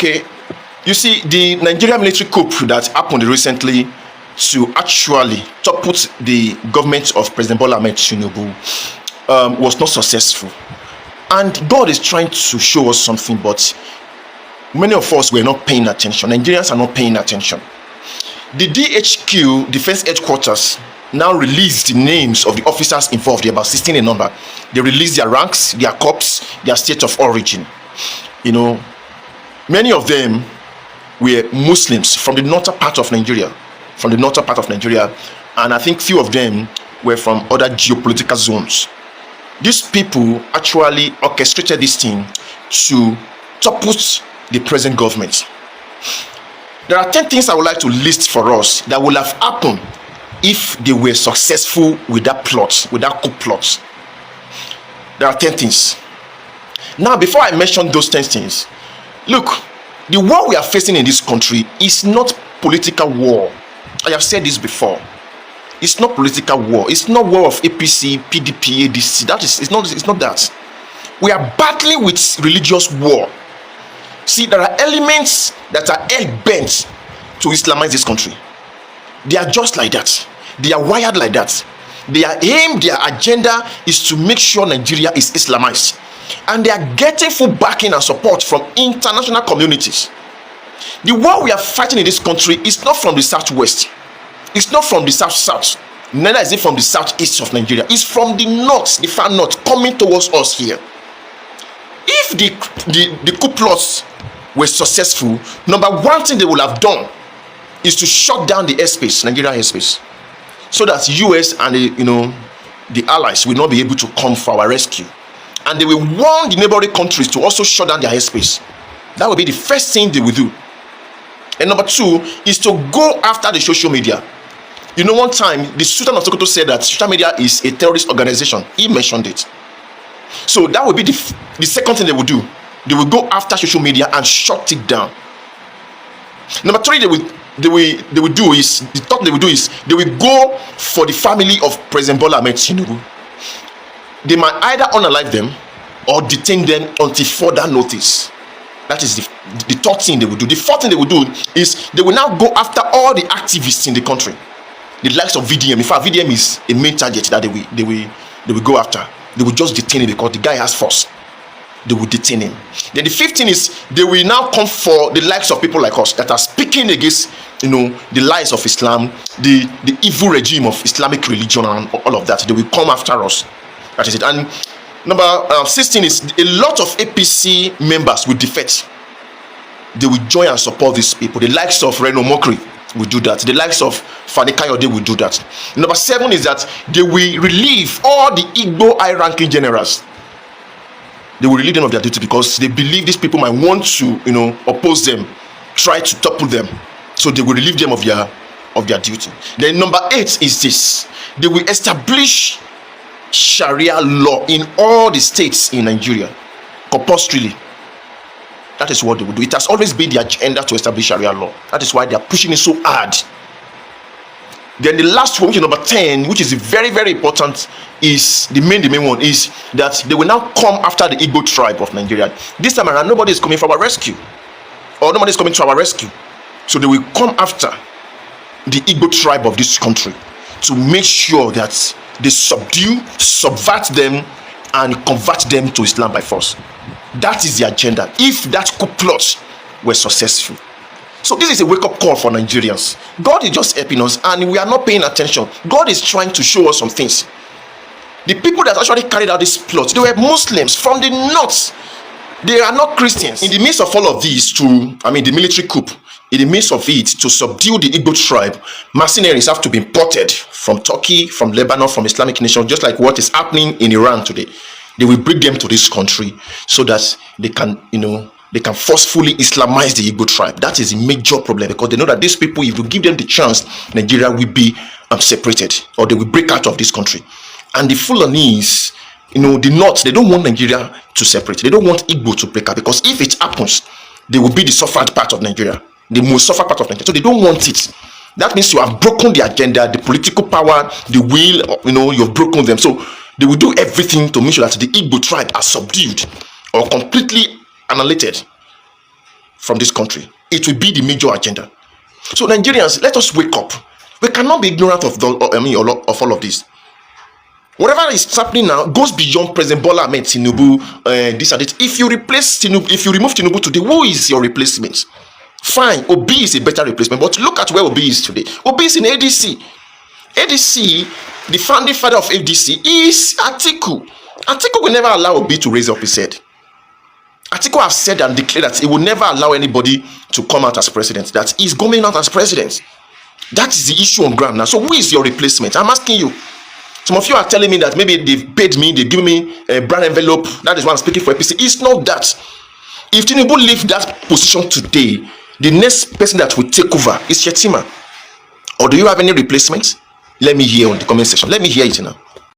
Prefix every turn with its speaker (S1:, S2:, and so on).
S1: Okay, you see, the Nigerian military coup that happened recently to actually topple the government of President Bola Ahmed Tinubu was not successful. And God is trying to show us something, but many of us were not paying attention. Nigerians are not paying attention. The DHQ, Defense Headquarters, now released the names of the officers involved. They're about 16 in number. They released their ranks, their corps, their state of origin. You know, many of them were Muslims from the northern part of Nigeria. And I think few of them were from other geopolitical zones. These people actually orchestrated this thing to topple the present government. There are 10 things I would like to list for us that would have happened if they were successful with that plot, with that coup plot. There are 10 things. Now, before I mention those 10 things, look, the war we are facing in this country is not political war. I have said this before. It's not political war. It's not war of APC, PDP, ADC. It's not that. We are battling with religious war. See, there are elements that are hell-bent to Islamize this country. They are just like that. They are wired like that. Their aim, their agenda is to make sure Nigeria is Islamized. And they are getting full backing and support from international communities. The war we are fighting in this country is not from the southwest. It's not from the south-south. Neither is it from the southeast of Nigeria. It's from the north, the far north, coming towards us here. If the coup plots were successful, number one thing they would have done is to shut down the airspace, Nigeria airspace, so that US and the allies will not be able to come for our rescue. And they will warn the neighboring countries to also shut down their airspace. That will be the first thing they will do. And number two is to go after the social media. You know, one time the Sultan of Sokoto said that social media is a terrorist organization. He mentioned it. So that will be the second thing they will do. They will go after social media and shut it down. Number three, they will do is they will go for the family of President Bola Ahmed Tinubu. They might either unalive them or detain them until further notice. That is the third thing they will do. The fourth thing they will do is they will now go after all the activists in the country, the likes of VDM. In fact, VDM is a main target that they will go after. They will just detain him because the guy has force. They will detain him. Then the fifth thing is they will now come for the likes of people like us that are speaking against the lies of Islam, the evil regime of Islamic religion and all of that. They will come after us. That is it. And number 16 is a lot of APC members will defect. They will join and support these people. The likes of Reno Mokri will do that. The likes of Fani Kayode will do that. Number 7 is that they will relieve all the Igbo high-ranking generals. They will relieve them of their duty because they believe these people might want to, oppose them, try to topple them. So they will relieve them of their duty. Then number 8 is this: they will establish Sharia law in all the states in Nigeria, compulsorily. That is what they will do. It has always been the agenda to establish Sharia law. That is why they are pushing it so hard. Then the last one, which is number 10, which is very, very important, is the main one, is that they will now come after the Igbo tribe of Nigeria. This time around, nobody is coming for our rescue, or nobody is coming to our rescue. So they will come after the Igbo tribe of this country to make sure that they subvert them, and convert them to Islam by force. That is the agenda. If that coup plot were successful. So this is a wake-up call for Nigerians. God is just helping us, and we are not paying attention. God is trying to show us some things. The people that actually carried out this plot, they were Muslims from the north. They are not Christians. In the midst of all of these, the military coup, in the midst of it, to subdue the Igbo tribe, mercenaries have to be imported from Turkey, from Lebanon, from Islamic nations, just like what is happening in Iran today. They will bring them to this country so that they can, they can forcefully Islamize the Igbo tribe. That is a major problem, because they know that these people, if you give them the chance, Nigeria will be separated, or they will break out of this country. And the Fulanis, the North, they don't want Nigeria to separate. They don't want Igbo to break out, because if it happens, they will be the suffered part of Nigeria, the most suffered part of Nigeria. So they don't want it. That means you have broken the agenda, the political power, the will, you've broken them. So they will do everything to make sure that the Igbo tribe are subdued or completely annihilated from this country. It will be the major agenda. So Nigerians, let us wake up. We cannot be ignorant of of all of this. Whatever is happening now goes beyond President Bola Ahmed Tinubu. This and that. If you replace Tinubu, if you remove Tinubu today, who is your replacement? Fine, Obi is a better replacement, but look at where Obi is today. Obi is in ADC. ADC, the founding father of ADC, is Atiku. Atiku will never allow Obi to raise up his head. Atiku has said and declared that he will never allow anybody to come out as president. That he's going out as president. That is the issue on ground now. So who is your replacement? I'm asking you. Some of you are telling me that maybe they've paid me, they've given me a brand envelope. That is why I'm speaking for APC. It's not that. If Tinubu leaves that position today, the next person that will take over is Shettima. Or do you have any replacements? Let me hear on the comment section. Let me hear it now.